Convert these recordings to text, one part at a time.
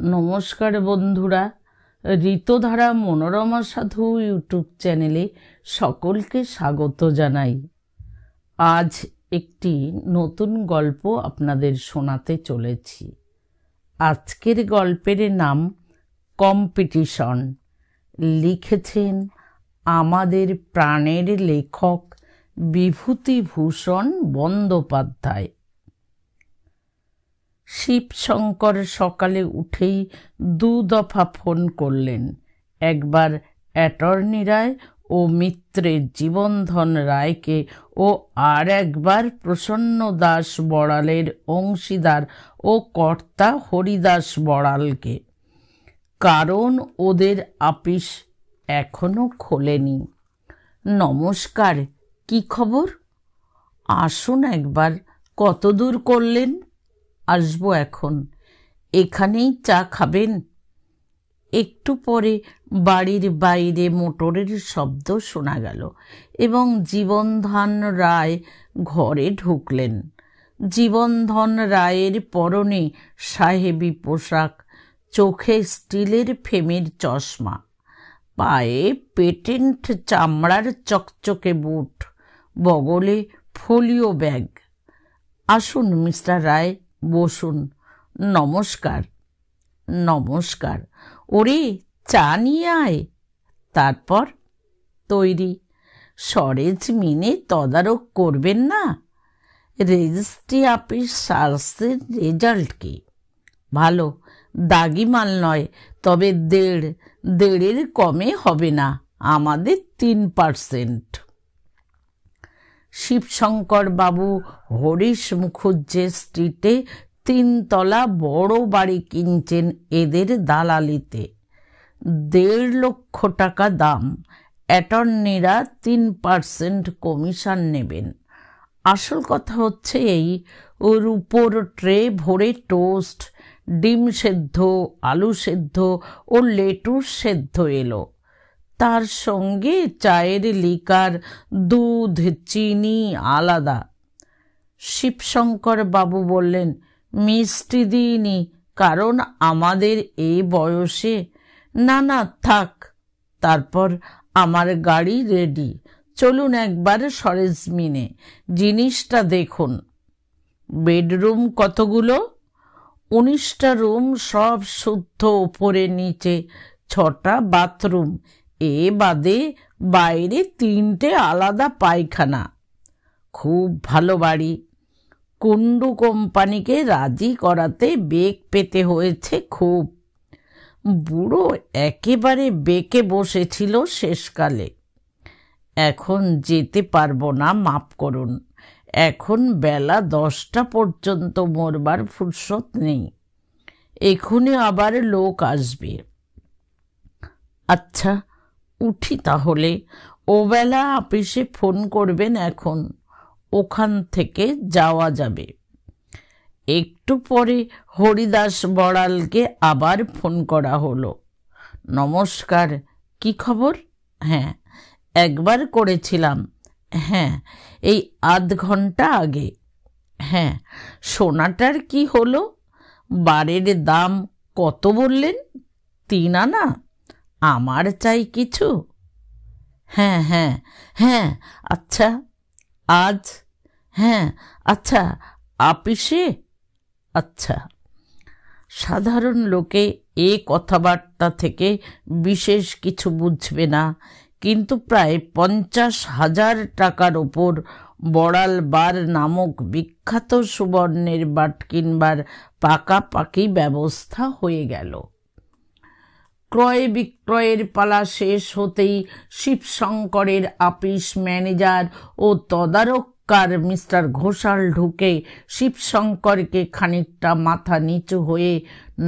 নমস্কার বন্ধুরা, ঋতুধারা মনোরমা সাধু ইউটিউব চ্যানেলে সকলকে স্বাগত জানাই। আজ একটি নতুন গল্প আপনাদের শোনাতে চলেছি। আজকের গল্পের নাম কম্পিটিশন। লিখেছেন আমাদের প্রাণের লেখক বিভূতিভূষণ বন্দ্যোপাধ্যায়। শিবশঙ্কর সকালে উঠেই 2 দফা ফোন করলেন। একবার অ্যাটর্নি রায় ও মিত্রের জীবনধন রায়কে ও আর একবার প্রসন্ন দাস বড়ালের অংশীদার ও কর্তা হরিদাস বড়ালকে, কারণ ওদের আপিস এখনো খোলেনি। নমস্কার, কি খবর? আসুন একবার। কত দূর করলেন? আসবো এখন। এখানেই চা খাবেন? একটু পরে বাড়ির বাইরে মোটরের শব্দ শোনা গেল এবং জীবনধন রায় ঘরে ঢুকলেন। জীবনধন রায়ের পরনে সাহেবি পোশাক, চোখে স্টিলের ফ্রেমের চশমা, পায়ে পেটেন্ট চামড়ার চকচকে বুট, বগলে ফোলিও ব্যাগ। আসুন মিস্টার রায়, বসুন। নমস্কার। নমস্কার। ওরে, চা নিয়ে আয়। তারপর? তৈরি। সরেজমিনে তদারক করবেন না? রেজিস্ট্রি অফিস সার্চের রেজাল্ট কি? ভালো, দাগি মাল নয়, তবে 1.5-এর কমে হবে না। আমাদের 3%। শিবশঙ্কর বাবু হরিশ মুখুজ্জে স্ট্রিটে 3 তলা বড় বাড়ি কিনছেন এদের দালালিতে। 1.5 লক্ষ টাকা দাম। অ্যাটর্নিরা 3% কমিশন নেবেন। আসল কথা হচ্ছে এই, ওর উপর ট্রে ভরে টোস্ট, ডিম সেদ্ধ, আলু সেদ্ধ ও লেটুস সেদ্ধ এলো। তার সঙ্গে চায়ের লিকার, দুধ, চিনি আলাদা। শিবশঙ্কর বাবু বললেন, মিষ্টি দিইনি, কারণ আমাদের এই বয়সে। না না, থাক। তারপর আমার গাড়ি রেডি, চলুন একবার সরেজমিনে জিনিসটা দেখুন। বেডরুম কতগুলো? 19টা রুম, সব শুদ্ধ, ওপরে নিচে 6টা বাথরুম, এ বাদে বাইরে 3টে আলাদা পায়খানা। খুব ভালো বাড়ি। কুন্ডু কোম্পানিকে রাজি করাতে বেগ পেতে হয়েছে খুব। বুড়ো একেবারে বেঁকে বসেছিল শেষকালে। এখন যেতে পারবো না, মাপ করুন। এখন বেলা 10টা পর্যন্ত মরবার ফুরসত নেই। এখুনি আবার লোক আসবে। আচ্ছা, উঠি তাহলে। ওবেলা অফিসে ফোন করবেন এখন, ওখান থেকে যাওয়া যাবে। একটু পরে হরিদাস বড়ালকে আবার ফোন করা হলো। নমস্কার, কি খবর? হ্যাঁ, একবার করেছিলাম। হ্যাঁ, এই আধ ঘন্টা আগে। হ্যাঁ, সোনাটার কি হলো? বারের দাম কত বললেন? 3 আনা। আমার চাই কিছু। হ্যাঁ হ্যাঁ হ্যাঁ। আচ্ছা, আজ? হ্যাঁ। আচ্ছা, আপিসে? আচ্ছা। সাধারণ লোকে এ কথাবার্তা থেকে বিশেষ কিছু বুঝবে না, কিন্তু প্রায় 50,000 টাকার ওপর বড়াল বার নামক বিখ্যাত সুবর্ণের বাট কিনবার পাকাপাকি ব্যবস্থা হয়ে গেল। ক্রয় বিক্রয়ের পালা শেষ হতেই শিবশঙ্করের আপিস ম্যানেজার ও তদারককার মিস্টার ঘোষাল ঢুকে শিবশঙ্করকে খানিকটা মাথা নিচু হয়ে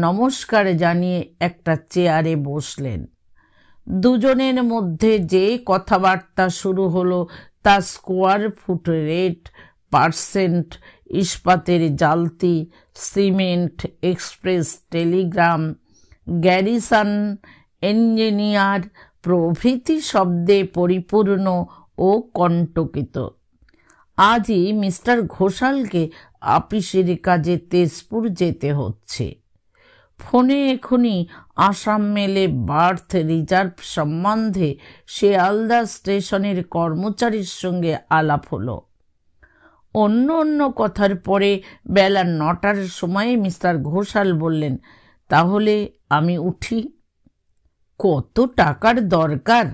নমস্কার জানিয়ে একটা চেয়ারে বসলেন। দুজনের মধ্যে যে কথাবার্তা শুরু হলো তা স্কোয়ার ফুট রেট, পার্সেন্ট, ইস্পাতের জালতি, cement, express telegram, garrison, engineer প্রভৃতি শব্দে পরিপূর্ণ ও কণ্টকিত। আজই মিস্টার ঘোষালকে আপিসের কাজে তেজপুর যেতে হচ্ছে। ফোনে এখনই আসাম মেলে বার্থ রিজার্ভ সম্বন্ধে শিয়ালদা স্টেশনের কর্মচারীর সঙ্গে আলাপ হলো। অন্য অন্য কথার পরে বেলা 9টার সময় মিস্টার ঘোষাল বললেন, তাহলে আমি উঠি? কত টাকার দরকার?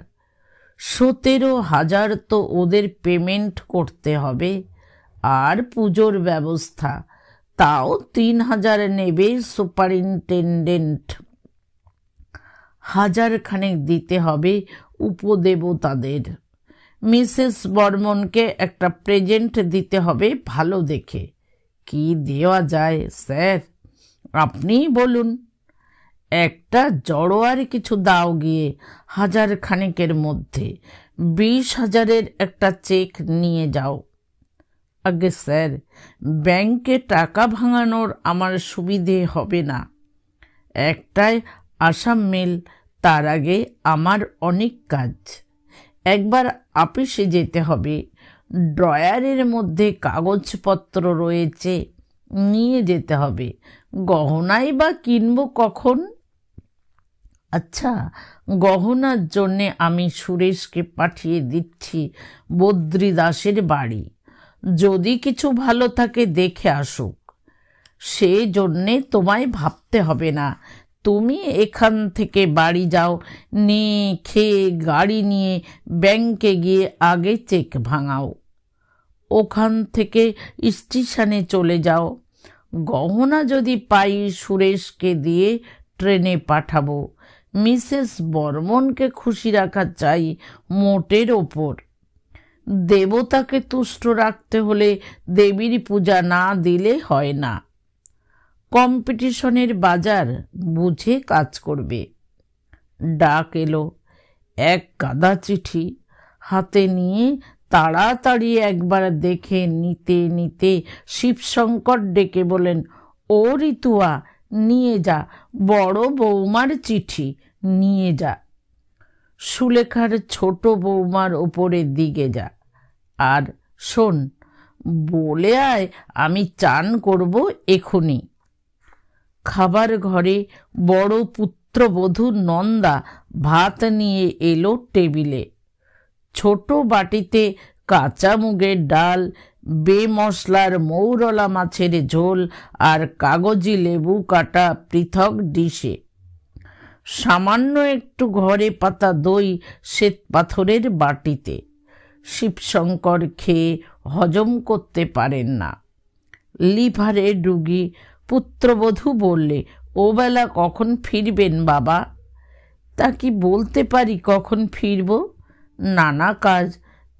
17,000 তো ওদের পেমেন্ট করতে হবে, আর পুজোর ব্যবস্থা, তাও 3,000 নেবে সুপারিনটেন্ডেন্ট। 1,000 খানেক দিতে হবে উপদেবতাদের। মিসেস বর্মনকে একটা প্রেজেন্ট দিতে হবে ভালো দেখে। কি দেওয়া যায় স্যার, আপনিই বলুন। একটা জড়োয়ার কিছু দাও গিয়ে, 1,000 খানেকের মধ্যে 20,000-এর একটা চেক নিয়ে যাও। আগে স্যার, ব্যাংকে টাকা ভাঙানোর আমার সুবিধে হবে না। একটাই আসাম মেল, তার আগে আমার অনেক কাজ। একবার অফিসে যেতে হবে, ড্রয়ারের মধ্যে কাগজপত্র রয়েছে, নিয়ে যেতে হবে। গহনাই বা কিনবো কখন? আচ্ছা, গহনার জন্যে আমি সুরেশকে পাঠিয়ে দিচ্ছি বদ্রীদাসের বাড়ি, যদি কিছু ভালো থাকে দেখে আসুক। সে জন্যে তোমায় ভাবতে হবে না, তুমি এখান থেকে বাড়ি যাও, নিয়ে খেয়ে গাড়ি নিয়ে ব্যাংকে গিয়ে আগে চেক ভাঙাও, ওখান থেকে স্টেশনে চলে যাও। গহনা যদি পাই সুরেশকে দিয়ে ট্রেনে পাঠাবো। মিসেস বর্মনকে খুশি রাখা চাই মোটের ওপর। দেবতাকে তুষ্ট রাখতে হলে দেবীর পূজা না দিলে হয় না। কম্পিটিশনের বাজার, বুঝে কাজ করবে। ডাক এলো। এক গাদা চিঠি হাতে নিয়ে তাড়াতাড়ি একবার দেখে নিতে নিতে শিবশঙ্কর ডেকে বলেন, ও ঋতুয়া, নিয়ে যা, বড় বৌমার চিঠি, নিয়ে যা। সুলেখার ছোট বৌমার ওপরে দিকে যা। আর শোন, বলে আয় আমি চান করব এখুনি। খাবার ঘরে বড় পুত্রবধূ নন্দা ভাত নিয়ে এলো টেবিলে। ছোট বাটিতে কাঁচা মুগের ডাল, বেমশলার মৌরলা মাছের ঝোল আর কাগজি লেবু কাটা পৃথক ডিশে। সামান্য একটু ঘরে পাতা দই শ্বেত পাথরের বাটিতে। শিবশঙ্কর খেয়ে হজম করতে পারেন না, লিভারে রুগী। পুত্রবধূ বললে, ও বেলা কখন ফিরবেন বাবা? তা কি বলতে পারি কখন ফিরব? নানা কাজ,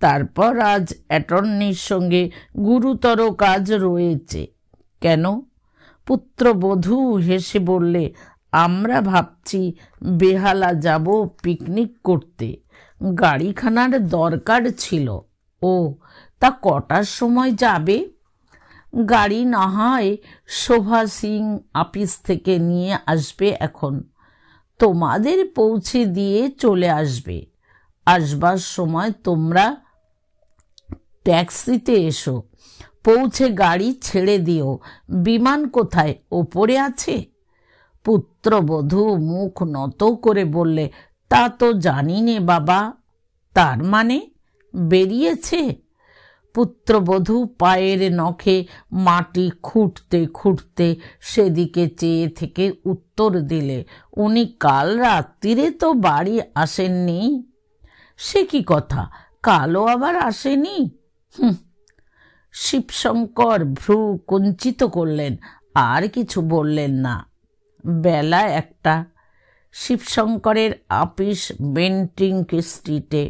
তারপর আজ অ্যাটর্নির সঙ্গে গুরুতর কাজ রয়েছে। কেন? পুত্রবধূ হেসে বললে, আমরা ভাবছি বেহালা যাব পিকনিক করতে, গাড়িখানার দরকার ছিল। ও, তা কটার সময় যাবে? গাড়ি না হয় শোভা সিং অফিস থেকে নিয়ে আসবে, এখন তোমাদের পৌঁছে দিয়ে চলে আসবে। আসবার সময় তোমরা ট্যাক্সিতে এসো, পৌঁছে গাড়ি ছেড়ে দিও। বিমান কোথায়, ওপরে আছে? পুত্রবধূ মুখ নত করে বললে, তা তো জানি নে বাবা। তার মানে বেরিয়েছে? পুত্রবধূ পায়ের নখে মাটি খুঁড়তে খুঁড়তে সেদিকে চেয়ে থেকে উত্তর দিলে, উনি কাল রাত্রিরে তো বাড়ি আসেননি। সে কি কথা, কালও আবার আসেনি? শিবশঙ্কর ভ্রু কুঞ্চিত করলেন, আর কিছু বললেন না। বেলা 1টা। শিবশঙ্করের আপিস বেন্টিং স্ট্রিটে।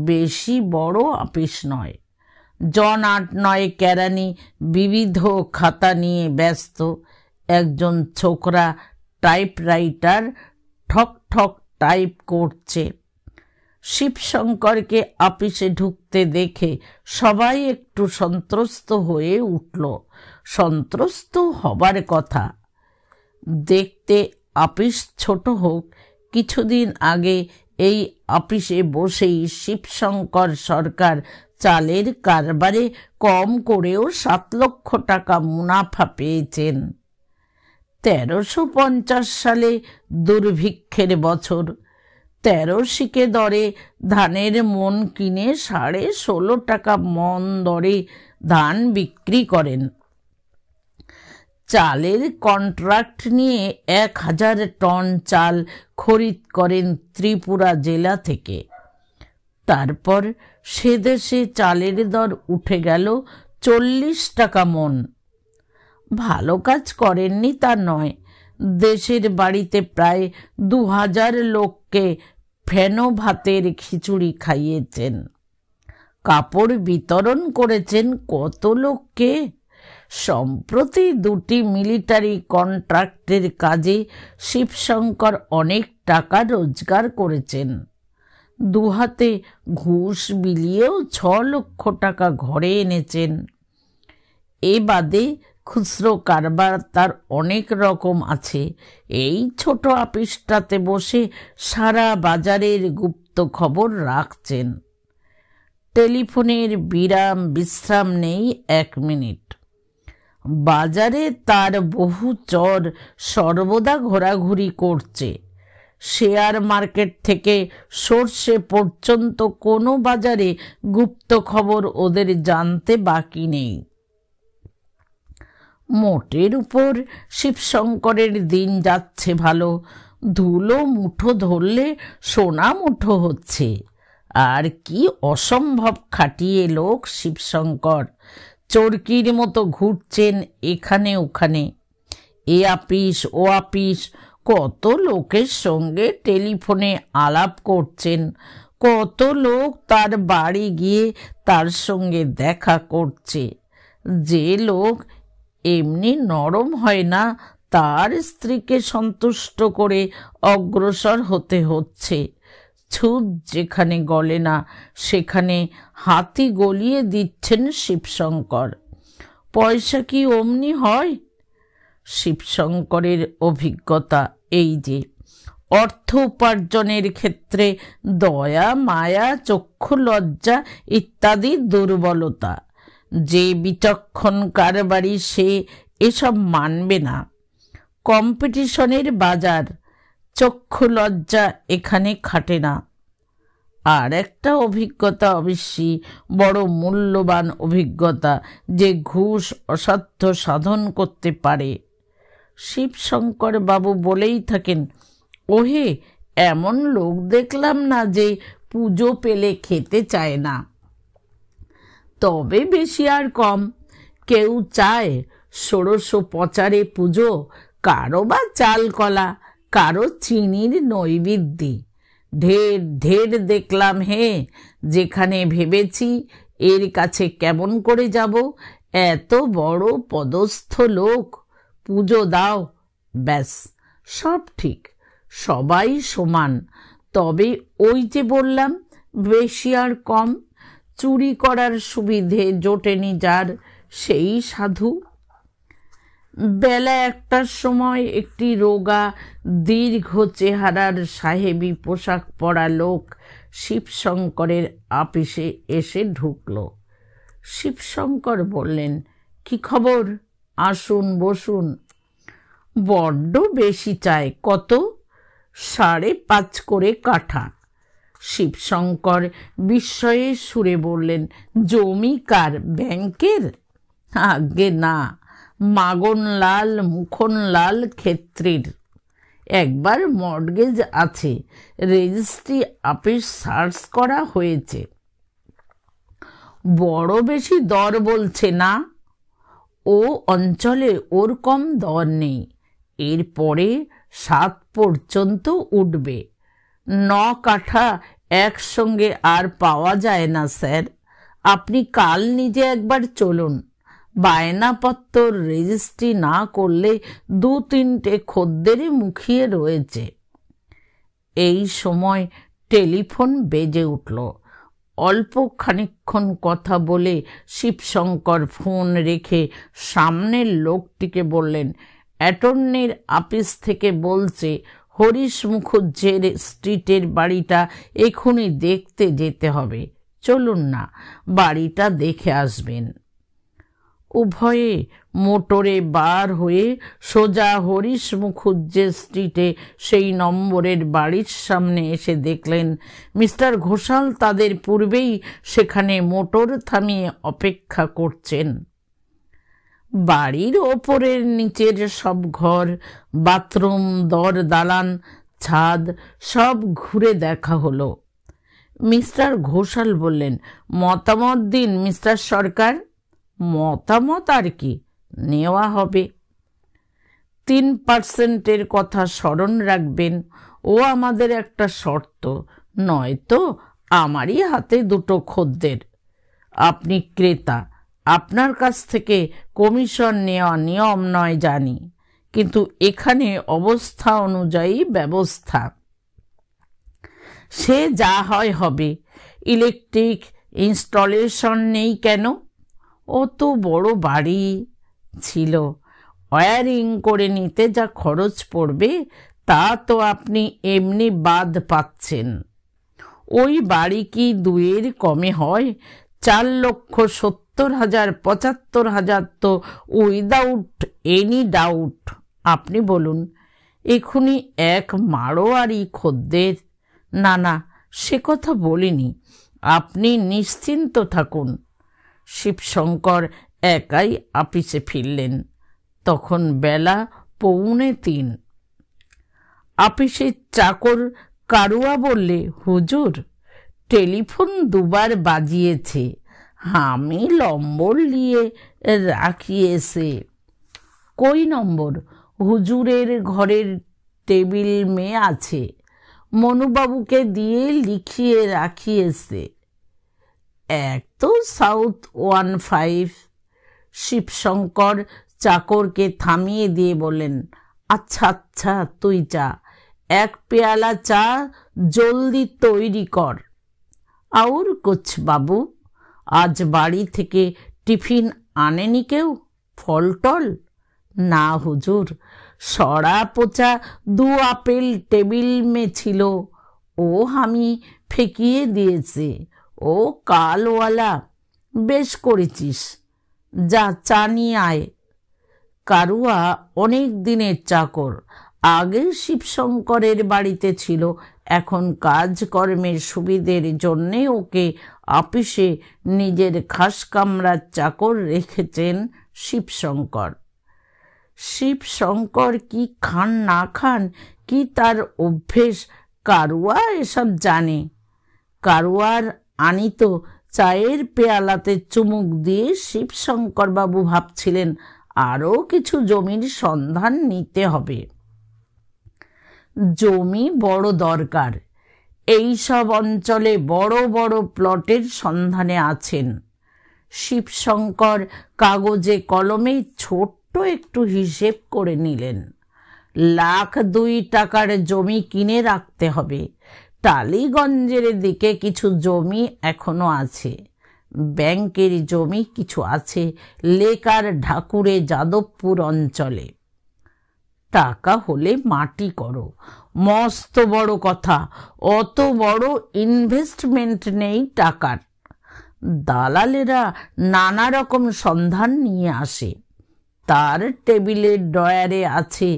বেশি বড় আপিস নয়। জন 8-9 কেরানি বিবিধ খাতা নিয়ে ব্যস্ত। একজন ছোকরা টাইপরাইটার ঠক ঠক টাইপ করছে। শিবশঙ্করকে আপিসে ঢুকতে দেখে সবাই একটু সন্ত্রস্ত হয়ে উঠল। সন্ত্রস্ত হবার কথা। দেখতে আপিস ছোট হোক, কিছুদিন আগে এই আপিসে বসেই শিবশঙ্কর সরকার চালের কারবারে কম করেও 7 লক্ষ টাকা মুনাফা পেয়েছেন। 1350 সালে দুর্ভিক্ষের বছর 13 শিকে দরে ধানের মন কিনে 16.5 টাকা মন দরে ধান বিক্রি করেন। চালের কন্ট্রাক্ট নিয়ে 1000 টন চাল খরিদ করেন ত্রিপুরা জেলা থেকে। তারপর সে দেশে চালের দর উঠে গেল 40 টাকা মন। ভালো কাজ করেননি তা নয়, দেশের বাড়িতে প্রায় 2000 লোককে ফেনো ভাতের খিচুড়ি খাইয়েছেন। কাপড় বিতরণ করেছেন কত লোককে। সম্প্রতি 2টি মিলিটারি কন্ট্রাক্টের কাজে শিবশঙ্কর অনেক টাকা রোজগার করেছেন। দুহাতে ঘুষ বিলিয়েও 6 লক্ষ টাকা ঘরে এনেছেন। এ বাদে খুচরো কারবার তার অনেক রকম আছে। এই ছোট আপিসটাতে বসে সারা বাজারের গুপ্ত খবর রাখছেন। টেলিফোনের বিরাম বিশ্রাম নেই 1 মিনিট। বাজারে তার বহু চর সর্বদা ঘোরাঘুরি করছে। শেয়ার মার্কেট থেকে সর্ষে পর্যন্ত কোনো বাজারে গুপ্ত খবর ওদের জানতে বাকি নেই। মোটের উপর শিবশঙ্করের দিন যাচ্ছে ভালো। ধুলো মুঠো ধরলে সোনা মুঠো হচ্ছে। আর কি অসম্ভব খাটিয়ে লোক শিবশঙ্কর। চরকির মতো ঘুরছেন এখানে ওখানে, এ আপিস ও আপিস। কত লোকের সঙ্গে টেলিফোনে আলাপ করছেন। কত লোক তার বাড়ি গিয়ে তার সঙ্গে দেখা করছে। যে লোক এমনি নরম হয় না, তার স্ত্রীকে সন্তুষ্ট করে অগ্রসর হতে হচ্ছে। ছুঁচ যেখানে গলে না সেখানে হাতি গলিয়ে দিচ্ছেন শিবশঙ্কর। পয়সা কি অমনি হয়? শিবশঙ্করের অভিজ্ঞতা এই যে, অর্থ উপার্জনের ক্ষেত্রে দয়া, মায়া, চক্ষু লজ্জা ইত্যাদি দুর্বলতা। যে বিচক্ষণ কারবারি সে এসব মানবে না। কম্পিটিশনের বাজার, চক্ষু লজ্জা এখানে খাটে না। আর একটা অভিজ্ঞতা, অবশ্যই বড় মূল্যবান অভিজ্ঞতা, যে ঘুষ অসাধ্য সাধন করতে পারে। শিবশঙ্কর বাবু বলেই থাকেন, ওহে এমন লোক দেখলাম না যে পুজো পেলে খেতে চায় না। তবে বেশি আর কম, কেউ চায় ষোড়শ পচারে পুজো, কারো বা চাল কলা, কারো চিনির নৈবেদ্যি। ঢের ঢের দেখলাম হে, যেখানে ভেবেছি এর কাছে কেমন করে যাব, এত বড় পদস্থ লোক, পুজো দাও, ব্যাস সব ঠিক, সবাই সমান। তবে ওই যে বললাম, বেশি আর কম, চুরি করার সুবিধে জোটেনি যার, সেই সাধু। বেলা 1টার সময় একটি রোগা দীর্ঘ চেহারার সাহেবি পোশাক পরা লোক শিবশঙ্করের আপিসে এসে ঢুকল। শিবশঙ্কর বললেন, কি খবর? আসুন বসুন। বড্ড বেশি চায়। কত? 5.5 করে কাঠা। শিবশঙ্কর বিস্ময়ের সুরে বললেন, জমি কার? ব্যাংকের? আজ্ঞে না, মাগনলাল মুখনলাল ক্ষেত্রীর। একবার মর্টগেজ আছে, রেজিস্ট্রি অফিস সার্চ করা হয়েছে। বড় বেশি দর বলছে না? ও অঞ্চলে ওর কম দর নেই। এরপরে 7 পর্যন্ত উঠবে। 9 কাঠা একসঙ্গে আর পাওয়া যায় না স্যার। আপনি কাল নিজে একবার চলুন। বায়নাপত্র রেজিস্ট্রি না করলে 2-3টে খদ্দেরে মুখিয়ে রয়েছে। এই সময় টেলিফোন বেজে উঠল। অল্প খানিকক্ষণ কথা বলে শিবশঙ্কর ফোন রেখে সামনের লোকটিকে বললেন, অ্যাটর্নির অফিস থেকে বলছে হরিশ মুখুজ্জের স্ট্রিটের বাড়িটা এখনই দেখতে যেতে হবে। চলুন না, বাড়িটা দেখে আসবেন। উভয়ে মোটরে বার হয়ে সোজা হরিশ মুখুজ্জে স্ট্রিটে সেই নম্বরের বাড়ির সামনে এসে দেখলেন মিস্টার ঘোষাল তাদের পূর্বেই সেখানে মোটর থামিয়ে অপেক্ষা করছেন। বাড়ির ওপরের নিচের সব ঘর, বাথরুম, দর, দালান, ছাদ সব ঘুরে দেখা হলো। মিস্টার ঘোষাল বললেন, মতামত দিন মিস্টার সরকার। মতামত আর কি, নেওয়া হবে। 3% কথা স্মরণ রাখবেন, ও আমাদের একটা শর্ত, নয়তো আমারই হাতে দুটো খদ্দের। আপনি ক্রেতা, আপনার কাছ থেকে কমিশন নেওয়া নিয়ম নয় জানি, কিন্তু এখানে অবস্থা অনুযায়ী ব্যবস্থা। সে যা হয় হবে। ইলেকট্রিক ইনস্টলেশন নেই কেন? অত বড় বাড়ি ছিল, ওয়্যারিং করে নিতে যা খরচ পড়বে তা তো আপনি এমনি বাদ পাচ্ছেন। ওই বাড়ি কি 2-এর কমে হয়? 4,70,000 75,000 তো উইদাউট এনি ডাউট। আপনি বলুন, এখুনি এক মারোয়ারি খদ্দের। না না, সে কথা বলিনি, আপনি নিশ্চিন্ত থাকুন। শিবশঙ্কর একাই আপিসে ফিরলেন। তখন বেলা 2:45। আপিসের চাকর কারুয়া বললে, হুজুর, টেলিফোন 2বার বাজিয়েছে, আমি নম্বর নিয়ে রাখিয়েছে। কই নম্বর? হুজুরের ঘরের টেবিল মেয়ে আছে, মনুবাবুকে দিয়ে লিখিয়ে রাখিয়েছে। এক তো সাউথ 15। শিবশঙ্কর চাকরকে থামিয়ে দিয়ে বললেন, আচ্ছা আচ্ছা, তুই চা, 1 পেয়ালা চা জলদি তৈরি কর। আর কুছ বাবু, আজ বাড়ি থেকে টিফিন আনেনি কেউ? ফল টল? না হুজুর, সরা পচা 2 আপেল টেবিল মে ছিল, ও আমি ফেঁকিয়ে দিয়েছে। ও কালওয়ালা। বেশ করেছিস, যা চা নিয়ে আয়। কারুয়া অনেক দিনের চাকর, আগে শিবশঙ্করের বাড়িতে ছিল, এখন কাজকর্মের সুবিধের জন্যে ওকে আপিসে নিজের খাস কামরার চাকর রেখেছেন শিবশঙ্কর। শিবশঙ্কর কি খান না খান, কি তার অভ্যেস, কারুয়া এসব জানে। কারুয়ার আনিত চায়ের পেয়ালাতে চুমুক দিয়ে শিবশঙ্কর বাবু ভাবছিলেন আরও কিছু জমির সন্ধান নিতে হবে। জমি বড় দরকার। এই সব অঞ্চলে বড় বড় প্লটের সন্ধানে আছেন। শিবশঙ্কর কাগজে কলমে ছোট্ট একটু হিসেব করে নিলেন। 1,02,000 টাকার জমি কিনে রাখতে হবে। টালিগঞ্জের দিকে কিছু জমি এখনো আছে, ব্যাংকের জমি কিছু আছে লেকার ঢাকুরে যাদবপুর অঞ্চলে। টাকা হলে মাটি করো, মস্ত বড় কথা। অত বড় ইনভেস্টমেন্ট নেই টাকার। দালালেরা নানা রকম সন্ধান নিয়ে আসে। তার টেবিলের ড্রয়ারে আছে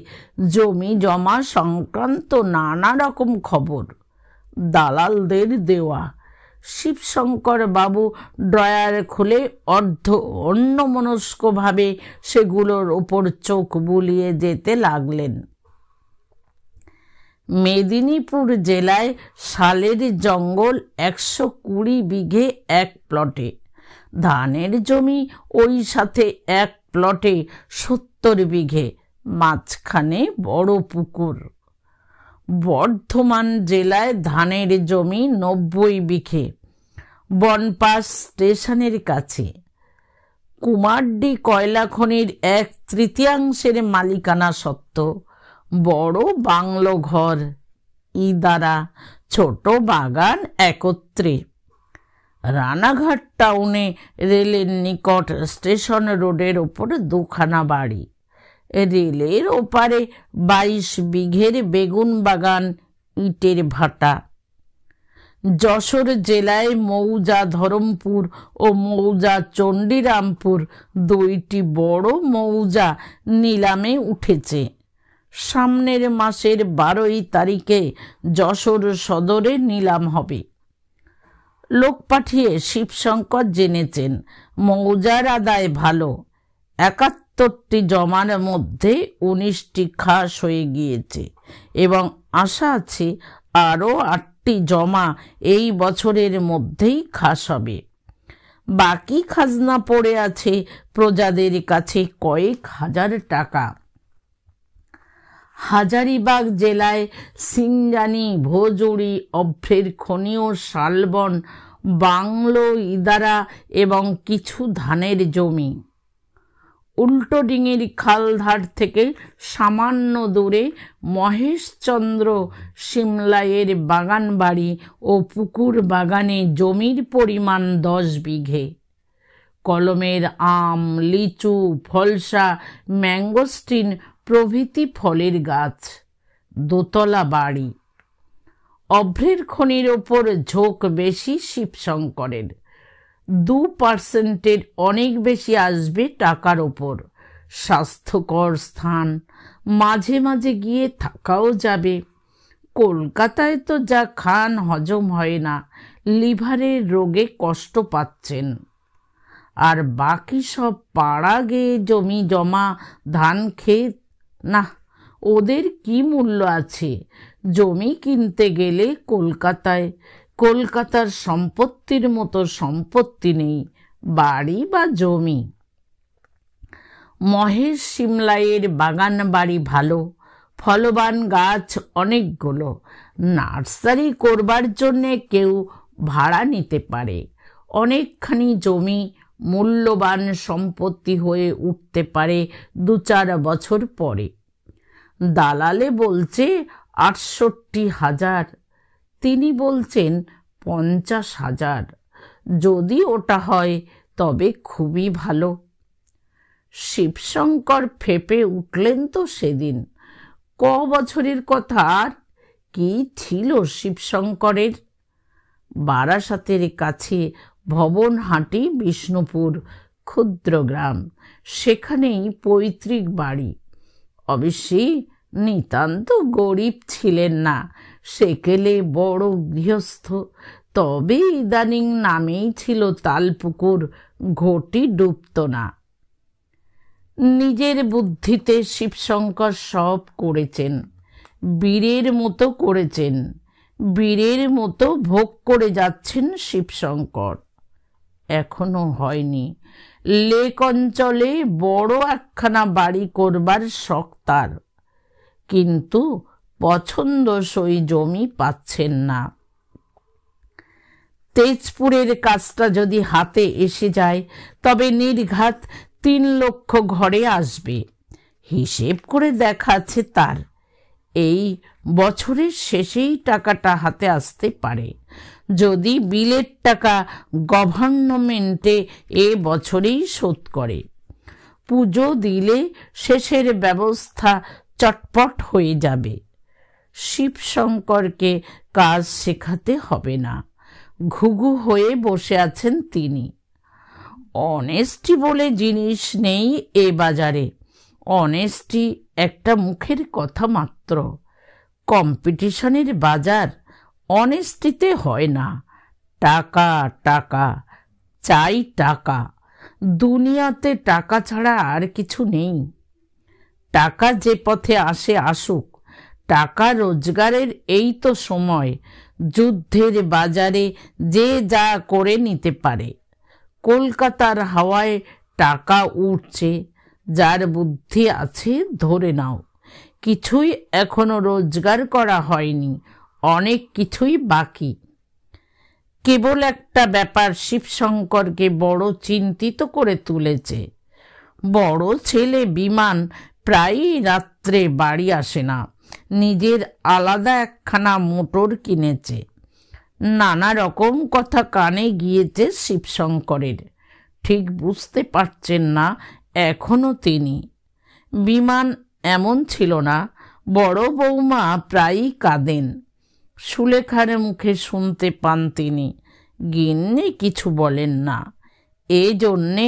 জমি জমা সংক্রান্ত নানা রকম খবর, দালালদের দেওয়া। শিবশঙ্কর বাবু ড্রয়ার খুলে অন্যমনস্কভাবে সেগুলোর ওপর চোখ বুলিয়ে যেতে লাগলেন। মেদিনীপুর জেলায় শালের জঙ্গল 120 বিঘে এক প্লটে, ধানের জমি ওই সাথে এক প্লটে 70 বিঘে, মাঝখানে বড় পুকুর। বর্ধমান জেলায় ধানের জমি 90 বিঘে, বনপাস স্টেশনের কাছে। কুমারডি কয়লা খনির 1/3 মালিকানা সত্ত্ব, বড় বাংলো ঘর, ইদারা, ছোট বাগান একত্রে। রানাঘাট টাউনে রেলের নিকট স্টেশন রোডের ওপর 2খানা বাড়ি। রেলের ওপারে 22 বিঘের বেগুন বাগান, ইটের ভাটা। যশোর জেলায় মৌজা ধরমপুর ও মৌজা চণ্ডীরামপুর দুইটি বড় মৌজা নিলামে উঠেছে। সামনের মাসের 12 তারিখে যশোর সদরে নিলাম হবে। লোক পাঠিয়ে শিবশঙ্কর জেনেছেন মৌজার আদায় ভালো। 71টি জমার মধ্যে 19টি খাস হয়ে গিয়েছে এবং আশা আছে আরও 8টি জমা এই বছরের মধ্যেই খাস হবে। বাকি খাজনা পড়ে আছে প্রজাদের কাছে কয়েক হাজার টাকা। হাজারিবাগ জেলায় সিংজানি, ভোজুড়ি, অভ্রের খনি ও শালবন, বাংলো, ইদারা এবং কিছু ধানের জমি। উল্টোডিঙির খালধার থেকে সামান্য দূরে মহেশচন্দ্র সিমলাইয়ের বাগান বাড়ি ও পুকুর বাগানে জমির পরিমাণ 10 বিঘে। কলমের আম, লিচু, ফলসা, ম্যাঙ্গোস্টিন প্রভৃতি ফলের গাছ। দোতলা বাড়ি। অভ্রের খনির ওপর ঝোঁক বেশি শিবশঙ্করের। 2% অনেক বেশি আসবে টাকার ওপর। স্বাস্থ্যকর স্থান, মাঝে মাঝে গিয়ে থাকাও যাবে। কলকাতায় তো যা খান হজম হয় না, লিভারের রোগে কষ্ট পাচ্ছেন। আর বাকি সব পাড়া গেয়ে জমি জমা, ধান ক্ষেত, না ওদের কি মূল্য আছে? জমি কিনতে গেলে কলকাতার সম্পত্তির মতো সম্পত্তি নেই, বাড়ি বা জমি। মহেশ সিমলাইয়ের বাগান বাড়ি ভালো, ফলবান গাছ অনেকগুলো। নার্সারি করবার জন্যে কেউ ভাড়া নিতে পারে। অনেকখানি জমি মূল্যবান সম্পত্তি হয়ে উঠতে পারে 2-4 বছর পরে। দালালে বলছে 68,000, তিনি বলছেন 50,000। যদি ওটা হয় তবে খুবই ভালো। শিবশঙ্কর ফেঁপে উঠলেন তো সেদিন। বছরের কথা আর কি ছিল শিবশঙ্করের? বারাসাতের কাছে ভবনহাটি বিষ্ণুপুর ক্ষুদ্র গ্রাম, সেখানেই পৈতৃক বাড়ি। অবশ্যই নিতান্ত গরিব ছিলেন না, সেকেলে বড় গৃহস্থ। তবে ইদানিং নামেই ছিল তালপুকুর, ঘটি ডুবত না। নিজের বুদ্ধিতে শিবশঙ্কর সব করেছেন, বীরের মতো করেছেন। বীরের মতো ভোগ করে যাচ্ছেন শিবশঙ্কর। এখনো হয়নি। লেক অঞ্চলে বড় একখানা বাড়ি করবার শখ তার, কিন্তু পছন্দসই জমি পাচ্ছেন না। তেজপুরের কাজটা যদি হাতে এসে যায় তবে নির্ঘাত 3 লক্ষ ঘরে আসবে। হিসেব করে দেখাচ্ছে তার। এই বছরের শেষেই টাকাটা হাতে আসতে পারে। যদি বিলের টাকা গভর্নমেন্টে এ বছরেই শোধ করে। পুজো দিলে শেষের ব্যবস্থা চটপট হয়ে যাবে। শিবশঙ্করকে কাজ শেখাতে হবে না। ঘুঘু হয়ে বসে আছেন তিনি। অনেস্টি বলে জিনিস নেই এ বাজারে। অনেস্টি একটা মুখের কথা মাত্র। কম্পিটিশনের বাজার, অনেস্টিতে হয় না। টাকা টাকা চাই, টাকা। দুনিয়াতে টাকা ছাড়া আর কিছু নেই। টাকা যে পথে আসে আসুক, টাকা রোজগারের এই তো সময়। যুদ্ধের বাজারে যে যা করে নিতে পারে। কলকাতার হাওয়ায় টাকা উঠছে। যার বুদ্ধি আছে ধরে নাও। কিছুই এখনো রোজগার করা হয়নি, অনেক কিছুই বাকি। কেবল একটা ব্যাপার শিবশঙ্করকে বড় চিন্তিত করে তুলেছে। বড় ছেলে বিমান প্রায়ই রাত্রে বাড়ি আসে না। নিজের আলাদা একখানা মোটর কিনেছে। নানা রকম কথা কানে গিয়েছে শিবশঙ্করের। ঠিক বুঝতে পারছেন না এখনো তিনি। বিমান এমন ছিল না। বড় বৌমা প্রায়ই কাঁদেন। সুলেখার মুখে শুনতে পান তিনি, গিন্নি কিছু বলেন না। এই জন্যে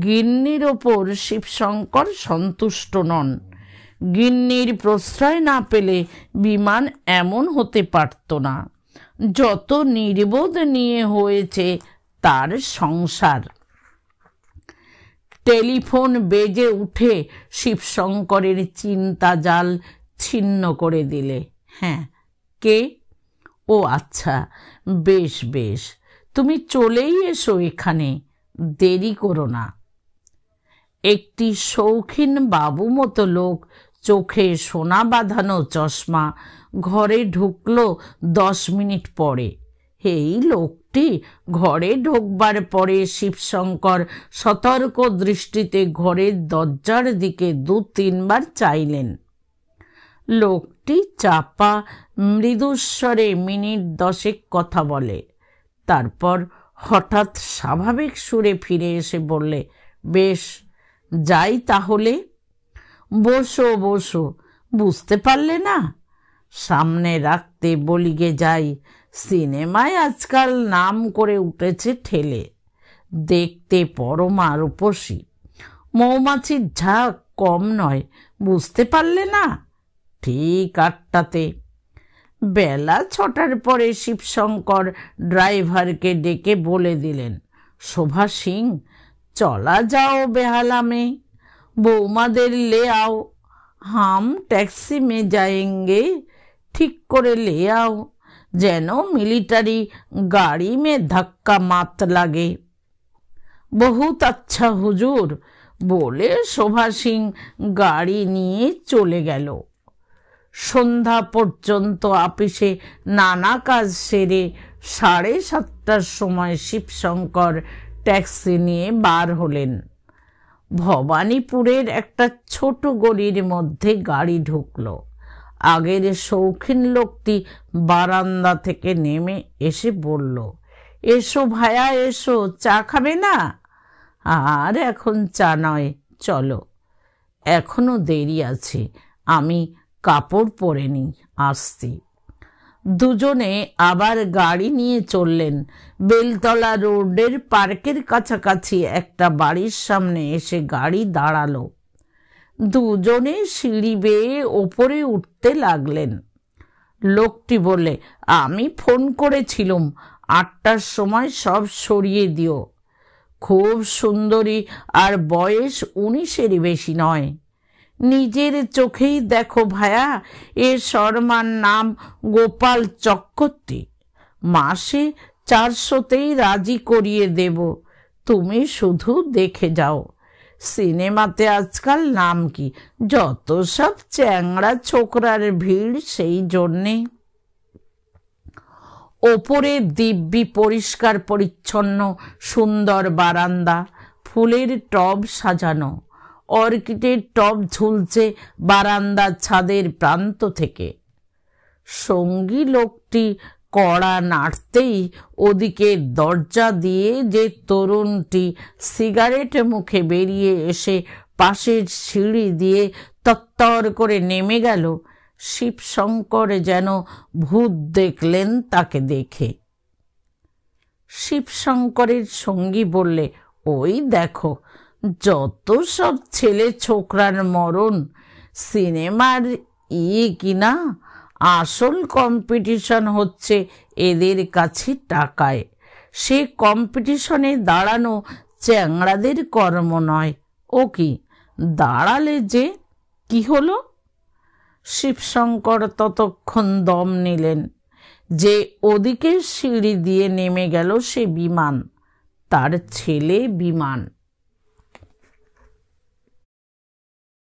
গিন্নির ওপর শিবশঙ্কর সন্তুষ্ট নন। গিন্নির প্রশ্রয় না পেলে বিমান এমন হতে পারত না। যত নির্বোধ নিয়ে হয়েছে তার সংসার। টেলিফোন বেজে উঠে শিবশঙ্করের চিন্তা জাল ছিন্ন করে দিলে। হ্যাঁ, কে? ও আচ্ছা, বেশ বেশ, তুমি চলেই এসো এখানে, দেরি করো না। একটি শৌখিন বাবু মতো লোক, চোখে সোনা বাঁধানো চশমা, ঘরে ঢুকলো 10 মিনিট পরে। এই লোকটি ঘরে ঢোকবার পরে শিবশঙ্কর সতর্ক দৃষ্টিতে ঘরের দরজার দিকে 2-3 বার চাইলেন। লোকটি চাপা মৃদুস্বরে মিনিট 10 কথা বলে, তারপর হঠাৎ স্বাভাবিক সুরে ফিরে এসে বললে, বেশ, যাই তাহলে। বসো বসো, বুঝতে পারলে না? সামনে রাখতে বলিগে যাই, সিনেমায় আজকাল নাম করে উঠেছে ঠেলে, দেখতে পরমা রূপসী, মৌমাছির ঝাঁক কম নয়, বুঝতে পারলে না? ঠিক 8টাতে। বেলা 6টার পরে শিবশঙ্কর ড্রাইভারকে ডেকে বলে দিলেন, শোভা সিং, চলা যাও বেহালা में, বৌমাদের ले आओ, हम टैक्सी में जाएंगे, ঠিক করে ले आओ, যেন মিলিটারি গাড়ি में धक्का मात লাগে। बहुत अच्छा हुजूर, বলে শোভা সিং গাড়ি নিয়ে চলে গেল। সন্ধ্যা পর্যন্ত আপিসে নানা কাজ সেরে 7:30টার সময় শিবশঙ্কর ট্যাক্সি নিয়ে বার হলেন। ভবানীপুরের একটা ছোট গলির মধ্যে গাড়ি ঢুকলো। আগের শৌখিন লোকটি বারান্দা থেকে নেমে এসে বলল, এসো ভায়া এসো, চা খাবে না? আর এখন চা নয়, চলো, এখনো দেরি আছে, আমি কাপড় পরে নি, আসছি। দুজনে আবার গাড়ি নিয়ে চললেন। বেলতলা রোডের পার্কের কাছাকাছি একটা বাড়ির সামনে এসে গাড়ি দাঁড়ালো। দুজনে সিঁড়ি বেয়ে ওপরে উঠতে লাগলেন। লোকটি বলে, আমি ফোন করেছিলুম, 8টার সময় সব সরিয়ে দিও। খুব সুন্দরী, আর বয়স 19-এর বেশি নয়। নিজের চোখেই দেখো ভায়া, এ শর্মার নাম গোপাল চক্রবর্তী, মাসে 400তেই রাজি করিয়ে দেব, তুমি শুধু দেখে যাও। সিনেমাতে আজকাল নাম কি, যত সব চ্যাংড়া ছোকরার ভিড়, সেই জন্যে। ওপরে দিব্যি পরিষ্কার পরিচ্ছন্ন সুন্দর বারান্দা, ফুলের টব সাজানো, অর্কিডের টব ঝুলছে বারান্দার ছাদের প্রান্ত থেকে। সঙ্গী লোকটি কড়া নাড়তেই ওদিকে দরজা দিয়ে যে তরুণটি সিগারেট মুখে বেরিয়ে এসে পাশের সিঁড়ি দিয়ে তত্তর করে নেমে গেল, শিবশঙ্কর যেন ভূত দেখলেন তাকে দেখে। শিবশঙ্করের সঙ্গী বললে, ওই দেখো, যত সব ছেলে ছোকরার মরণ, সিনেমার কিনা, আসল কম্পিটিশন হচ্ছে এদের কাছে টাকায়। সে কম্পিটিশনে দাঁড়ানো চ্যাংড়াদের কর্ম নয়। ও কি, দাঁড়ালে যে কি হলো? শিবশঙ্কর ততক্ষণ দম নিলেন। যে ওদিকে সিঁড়ি দিয়ে নেমে গেল সে বিমান, তার ছেলে বিমান।